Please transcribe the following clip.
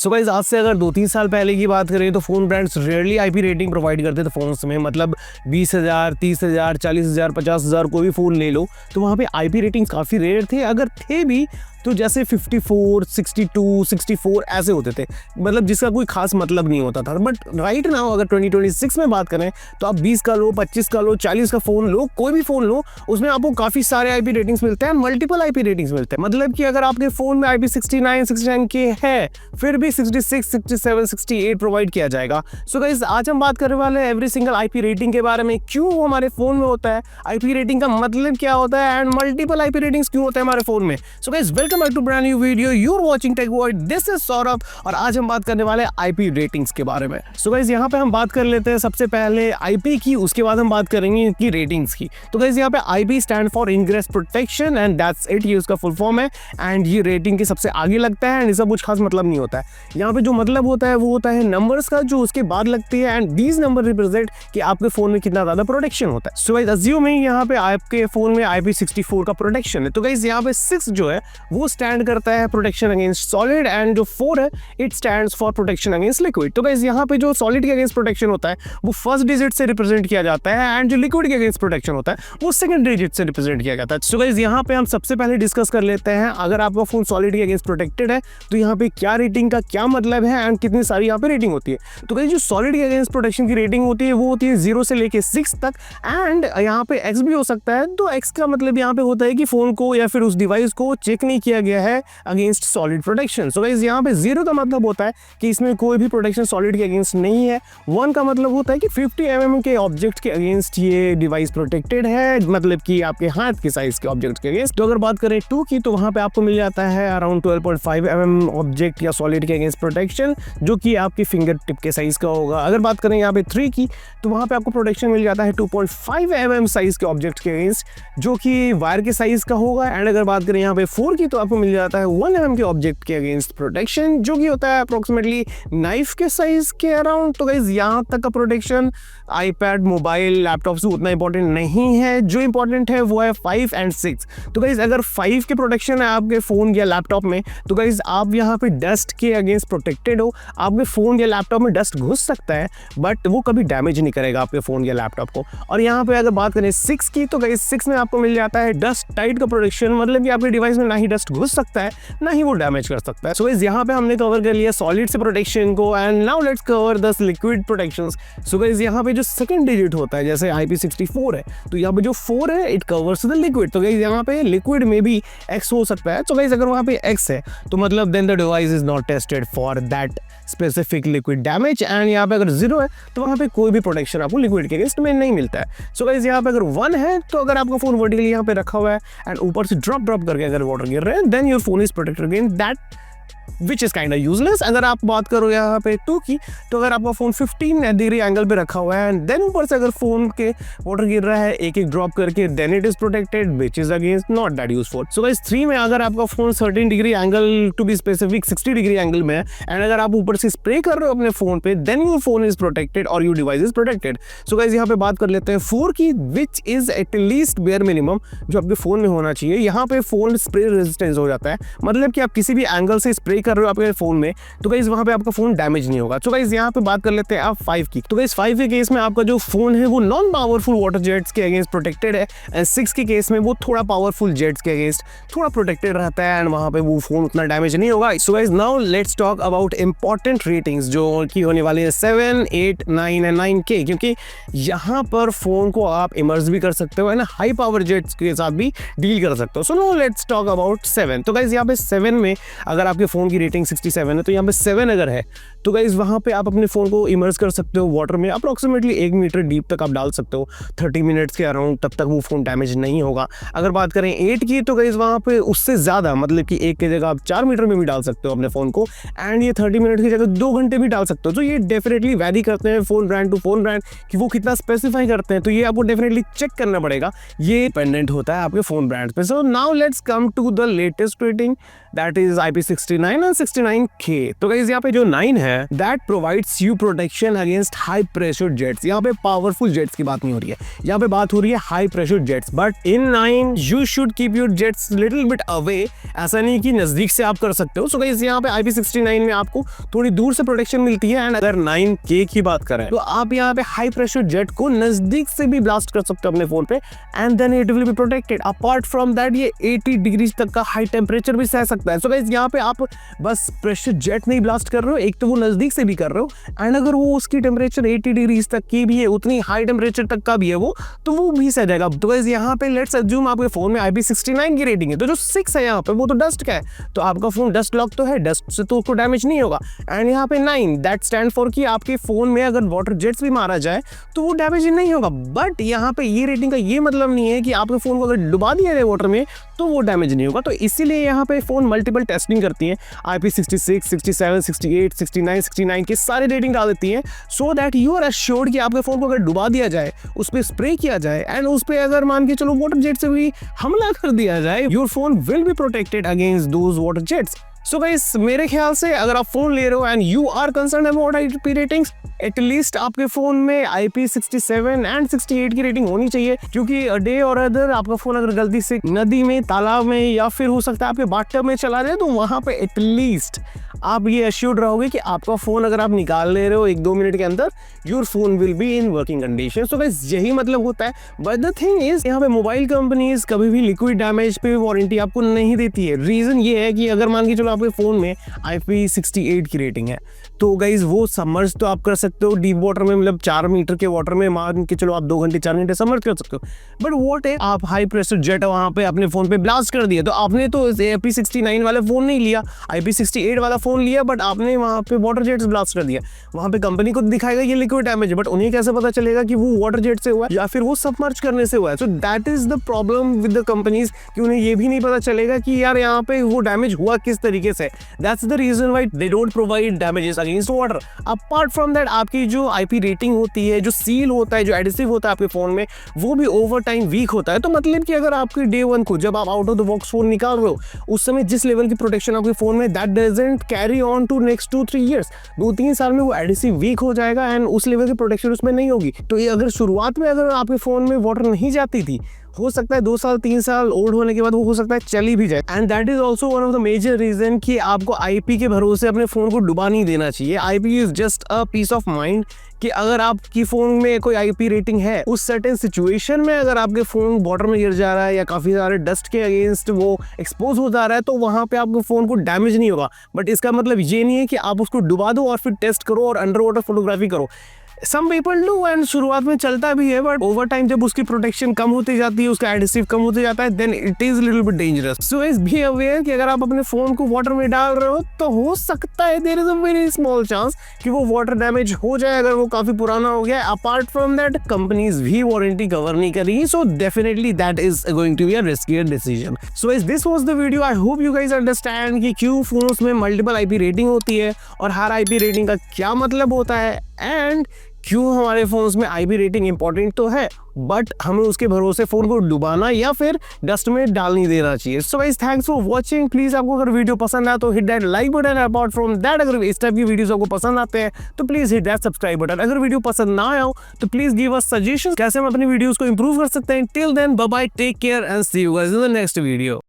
So guys आज से अगर 2-3 साल पहले की बात करें तो phone brands rarely IP rating provide करते थे फ़ोन्स में। मतलब 20,000, 30,000, 40,000, 50,000 कोई भी फ़ोन ले लो तो वहाँ पे आईपी रेटिंग्स काफ़ी रेयर थे। अगर थे भी तो जैसे 54, 62, 64 ऐसे होते थे, मतलब जिसका कोई खास मतलब नहीं होता था। बट राइट नाउ अगर 2026 में बात करें तो आप 20 का लो, 25 का लो, 40 का फ़ोन लो, कोई भी फ़ोन लो, उसमें आपको काफ़ी सारे आईपी रेटिंग्स मिलते हैं, मल्टीपल आईपी रेटिंग्स मिलते हैं। मतलब कि अगर आपके फ़ोन में आईपी 69 के है, फिर भी 66, 67, 68 प्रोवाइड किया जाएगा। सो गाइस आज हम बात करने वाले हैं एवरी सिंगल आईपी रेटिंग के बारे में, क्यों वो हमारे फ़ोन में होता है, आईपी रेटिंग का मतलब क्या होता है एंड मल्टीपल आईपी रेटिंग्स क्यों होते हैं हमारे फ़ोन में। So guys welcome back to brand new video, you are watching tech world, this is Saurabh और आज हम बात करने वाले हैं आईपी रेटिंग्स के बारे में। सो गाइस यहाँ पे हम बात कर लेते हैं सबसे पहले आईपी की, उसके बाद हम बात करेंगे इनकी रेटिंग्स की। तो गाइस यहाँ पे IP stand for ingress protection and that's it, ये उसका फुल फॉर्म है एंड ये रेटिंग के सबसे आगे लगता है एंड इसका कुछ खास मतलब नहीं होता है। यहाँ पे जो मतलब होता है वो होता है नंबर्स का जो उसके बाद लगती है एंड दीज नंबर रिप्रेजेंट कि आपके फोन में कितना ज्यादा प्रोटेक्शन होता है। सो गाइस अज्यूमिंग यहाँ पे आपके फोन में IP64 का प्रोटेक्शन है, तो गाइस यहाँ पे 6 जो है वो स्टैंड करता है प्रोटेक्शन अगेंस्ट सॉलिड एंड जो 4 है it stands for protection against liquid. तो गाइस यहाँ पे जो सॉलिड के अगेंस्ट प्रोटेक्शन होता है वो फर्स्ट डिजिट से रिप्रेजेंट किया जाता है एंड जो लिक्विड के अगेंस्ट प्रोटेक्शन होता है वो सेकंड डिजिट से रिप्रेजेंट किया जाता है। सो गाइस यहाँ पे हम सबसे पहले डिस्कस कर लेते हैं, अगर आपका फोन सॉलिड के अगेंस्ट प्रोटेक्टेड है तो यहाँ पे क्या रेटिंग का क्या मतलब है एंड कितनी सारी यहाँ पे रेटिंग होती है। तो गाइस जो सॉलिड के अगेंस्ट प्रोटेक्शन की रेटिंग होती है वो होती है 0 से लेके 6 तक एंड यहाँ पे X भी हो सकता है। तो X का मतलब यहाँ पे होता है कि फोन को या फिर उस डिवाइस को चेक नहीं किया गया है अगेंस्ट सॉलिड प्रोटेक्शन। सो गाइस यहाँ पे 0 का मतलब होता है कि इसमें कोई भी प्रोटेक्शन सॉलिड के अगेंस्ट नहीं है। 1 का मतलब होता है कि 50 mm के ऑब्जेक्ट के अगेंस्ट ये डिवाइस प्रोटेक्टेड है, मतलब कि आपके हाथ के साइज के ऑब्जेक्ट के अगेंस्ट। तो अगर बात करें 2 की तो वहाँ पे आपको मिल जाता है अराउंड 12.5 mm ऑब्जेक्ट या सॉलिड के अगेंस्ट प्रोटेक्शन, जो कि आपकी फिंगर टिप के साइज का होगा। अगर बात करें यहाँ पे 3 की तो वहाँ पे आपको प्रोटेक्शन मिल जाता है 2.5 mm साइज के ऑब्जेक्ट के अगेंस्ट, जो कि वायर के साइज का होगा। एंड अगर बात करें यहाँ पे 4 की तो आपको मिल जाता है 1 mm के ऑब्जेक्ट के अगेंस्ट प्रोटेक्शन, जो कि होता है अप्रोक्सीमेटली नाइफ के साइज के अराउंड। तो गाइस यहाँ तक का प्रोटेक्शन आईपैड, मोबाइल, लैपटॉप से उतना इंपॉर्टेंट नहीं है। जो इंपॉर्टेंट है वो है 5 एंड 6। तो गाइस अगर 5 के प्रोटेक्शन है आपके फोन या लैपटॉप में तो गाइस आप यहाँ पे डस्ट के अगेंस्ट प्रोटेक्टेड हो। आपके फोन या लैपटॉप में डस्ट घुस सकता है बट वो कभी डैमेज नहीं करेगा आपके फोन या लैपटॉप को। और यहाँ पे अगर बात करें 6 की तो गाइस 6 में आपको मिल जाता है डस्ट टाइट का प्रोटेक्शन, मतलब कि आपके डिवाइस में ना ही डस्ट घुस सकता है ना ही वो डैमेज कर सकता है। सो गाइस यहाँ पे हमने कवर कर लिया सॉलिड से प्रोटेक्शन को and now let's cover the liquid protections. So guys यहाँ पे जो सेकंड डिजिट होता है जैसे IP64 है तो यहाँ पे जो 4 है इट कवर्स द लिक्विड। तो गाइस यहाँ पे लिक्विड में भी X हो सकता है। तो गाइस अगर वहाँ पे X है तो मतलब then the device is not tested for that specific liquid damage and यहाँ पे अगर 0 है तो वहाँ पे कोई भी प्रोटेक्शन आपको लिक्विड के अगेंस्ट में नहीं मिलता है। सो गाइस यहाँ पे अगर 1 है तो अगर आपका फोन वर्टिकली यहाँ पे रखा हुआ है एंड ऊपर से ड्रॉप करके अगर वाटर गिर रहे हैं then your phone is protected against that which is kind of useless. अगर आप बात करो यहाँ पे 2 की तो अगर आपका फोन 15 डिग्री एंगल पे रखा हुआ है एंड देन ऊपर से अगर फोन के वाटर गिर रहा है एक ड्रॉप करके then it is protected which is against not that useful. So guys 3 में अगर आपका phone 13 degree angle to be specific 60 degree angle में है एंड अगर आप ऊपर से स्प्रे कर रहे हो अपने फोन पे then your phone is protected और your device is protected. So guys यहाँ पे बात कर लेते हैं 4 की which is at least bare minimum जो आपके फोन में होना चाहिए। यहाँ पे फोन स्प्रे रेजिस्टेंस हो जाता है, मतलब कि आप किसी भी एंगल से स्प्रे कर रहे हो आपके फोन में तो गाइस वहां पे आपका फोन डैमेज नहीं होगा। तो गाइस यहाँ पे बात कर लेते हैं आप 5 की। तो गाइस 5 के केस में आपका जो फोन है वो नॉन पावरफुल वाटर जेट्स के अगेंस्ट प्रोटेक्टेड है एंड 6 के केस में वो थोड़ा पावरफुल जेट्स के अगेंस्ट थोड़ा प्रोटेक्टेड रहता है एंड वहां पे वो फोन उतना डैमेज नहीं होगा। So guys now let's talk about important ratings जो की होने वाली है 7, 8, 9 एंड 9K, क्योंकि यहाँ पर फोन को आप इमर्स भी कर सकते हो एंड हाई पावर जेट्स के साथ भी डील कर सकते हो। So no let's talk about 7। तो गाइस यहाँ पे 7 में अगर आपके फोन की रेटिंग 67 है तो यहाँ पे 7 अगर है तो गाइस वहाँ पे आप अपने फ़ोन को इमर्स कर सकते हो वाटर में अप्रॉक्सीमेटली 1 मीटर डीप तक आप डाल सकते हो 30 मिनट्स के अराउंड, तब तक वो फ़ोन डैमेज नहीं होगा। अगर बात करें 8 की तो गाइस वहाँ पे उससे ज़्यादा, मतलब कि 1 की जगह आप 4 मीटर में भी डाल सकते हो अपने फ़ोन को एंड ये 30 मिनट की जगह 2 घंटे भी डाल सकते हो। तो ये डेफिनेटली वैरी करते हैं phone brand to phone brand कि वो कितना स्पेसिफाई करते हैं, तो ये आपको डेफिनेटली चेक करना पड़ेगा, ये डिपेंडेंट होता है आपके फ़ोन ब्रांड पे। So now let's come to the latest rating that is IP69 and 69K। तो गाइस यहाँ पे जो 9 है that provides you protection against high pressure jets। यहाँ पे पावरफुल जेट्स की बात नहीं हो रही है, यहाँ पे बात हो रही है high pressure jets. But in 9 you should keep your jets little bit away। ऐसा नहीं कि नजदीक से आप कर सकते हो। सो गाइस यहाँ पे IP69 में आपको थोड़ी दूर से प्रोटेक्शन मिलती है। एंड अगर 9K की बात करें तो आप यहाँ पे हाई प्रेशर जेट को नजदीक से भी ब्लास्ट कर सकते हो अपने फोन पे, and then it will be protected. Apart from that ये 80 डिग्री तक का हाई टेम्परेचर भी सह सकता है। सो गाइस यहाँ पे आप बस प्रेशर जेट नहीं ब्लास्ट कर रहे हो, एक तो वो नजदीक से भी कर रहे हो, एंड अगर वो उसकी टेम्परेचर 80 डिग्री तक की भी है, उतनी हाई टेम्परेचर तक का भी है वो, तो वो भी सह जाएगा। तो गाइस यहाँ पे लेट्स अज्यूम आपके फोन में IP69 की रेटिंग है, तो जो 6 है यहाँ पे वो तो डस्ट का है, तो आपका फोन डस्ट लॉक तो है, डस्ट से तो उसको डैमेज नहीं होगा। एंड यहाँ पे 9 दैट स्टैंड फॉर कि आपके फोन में अगर वाटर जेट्स भी मारा जाए तो वो डैमेज नहीं होगा। बट यहाँ पे ये रेटिंग का ये मतलब नहीं है कि आपके फोन को अगर डुबा दिया जाए वाटर में तो वो डैमेज नहीं होगा। तो इसीलिए यहाँ पे फोन मल्टीपल टेस्टिंग करती है, IP66, 67, 68, 69, 69 के सारे रेटिंग डाल देती है, so that you are assured कि आपके फोन को अगर डुबा दिया जाए, उस पर स्प्रे किया जाए, एंड उस पर अगर मान के चलो वाटर जेट से भी हमला कर दिया जाए, your phone will be protected against those water jets. So guys मेरे ख्याल से अगर आप फोन ले रहे हो and you are concern about IP ratings, at least आपके फोन में IP67 एंड 68 की रेटिंग होनी चाहिए, क्योंकि डे और अदर आपका फोन अगर गलती से नदी में, तालाब में, या फिर हो सकता है आपके बाथटब में चला जाए, तो वहां पे एटलीस्ट आप ये एश्योर्ड रहोगे कि आपका फोन अगर आप निकाल ले रहे हो 1-2 मिनट के अंदर, your phone will be in working condition. So guys यही मतलब होता है। बट द थिंग इज यहाँ पे मोबाइल कंपनीज कभी भी लिक्विड डैमेज पे वारंटी आपको नहीं देती है। रीजन ये है कि अगर मान के चलो आपके फोन में IP68 की रेटिंग है, तो गाइज वो सबमर्ज तो आप कर सकते हो डीप वाटर में, मतलब 4 मीटर के वाटर में मान के चलो आप 2 घंटे 4 घंटे सबमर्ज कर सकते हो। बट व्हाट है आप हाई प्रेशर जेट वहां पे अपने फोन पे ब्लास्ट कर दिया, तो आपने तो IP69 वाला फोन नहीं लिया, IP68 वाला फोन लिया, बट आपने वहां पे वाटर जेट्स ब्लास्ट कर दिया। वहां पे कंपनी को दिखाएगा ये लिक्विड डैमेज है, बट उन्हें कैसे पता चलेगा कि वो वाटर जेट से हुआ है या फिर वो सबमर्ज करने से हुआ है। So that is the problem with the companies कि उन्हें ये भी नहीं पता चलेगा कि यार यहाँ पे वो डैमेज हुआ किस तरीके से। That's the reason why they don't provide damages against water. Apart from that आपकी जो IP रेटिंग होती है, जो सील होता है, जो एडिसिव होता है आपके फोन में, वो भी ओवर टाइम वीक होता है। तो मतलब कि अगर आपके डे 1 को जब आप out of the box phone निकाल रहे हो, उस समय जिस लेवल की प्रोटेक्शन आपके फोन में, that doesn't carry on to next 2-3 years. 2-3 साल में वो एडिसिव वीक हो जाएगा एंड उस लेवल की प्रोटेक्शन उसमें नहीं होगी। तो ये अगर शुरुआत में अगर आपके फोन में वाटर नहीं जाती थी, हो सकता है 2 साल 3 साल ओल्ड होने के बाद वो हो सकता है चली भी जाए। And that is also one of the major reason कि आपको IP के भरोसे अपने फोन को डुबा नहीं देना चाहिए। IP is just a peace of mind कि अगर आपकी फोन में कोई IP रेटिंग है, उस सर्टेन सिचुएशन में अगर आपके फोन वाटर में गिर जा रहा है या काफी सारे डस्ट के अगेंस्ट वो एक्सपोज हो जा रहा है, तो वहां पे आपके फोन को डैमेज नहीं होगा। बट इसका मतलब ये नहीं है कि आप उसको डुबा दो और फिर टेस्ट करो और अंडर वाटर फोटोग्राफी करो। सम पीपल डू एंड शुरुआत में चलता भी है, बट ओवर टाइम जब उसकी प्रोटेक्शन कम होती जाती है, उसका एडिसिव कम होते जाता है, then it is little bit dangerous. So is be aware कि अगर आप अपने फोन को वाटर में डाल रहे हो, तो हो सकता है there is a very small chance कि वो वाटर डैमेज हो जाए अगर वो काफी पुराना हो गया। अपार्ट फ्रॉम दैट कंपनीज भी वारंटी कवर नहीं करेगी, so definitely that is going to be a riskier decision. So is this was the video. I hope you guys understand कि क्यों फोन्स में मल्टीपल IP रेटिंग होती है और हर IP rating का क्या मतलब होता है, एंड क्यों हमारे फोन्स में IP रेटिंग इंपॉर्टेंट तो है, बट हमें उसके भरोसे फोन को डुबाना या फिर डस्ट में डाल नहीं देना चाहिए। So guys thanks for watching. Please आपको अगर वीडियो पसंद आया तो hit that like button. Apart from that अगर इस टाइप की वीडियोस आपको पसंद आते हैं तो please hit that subscribe button. अगर वीडियो पसंद ना आया हो तो प्लीज गिव अस सजेशन कैसे हम अपनी वीडियोस को इंप्रूव कर सकते हैं। Till then bye bye, take care and see you guys in the next video.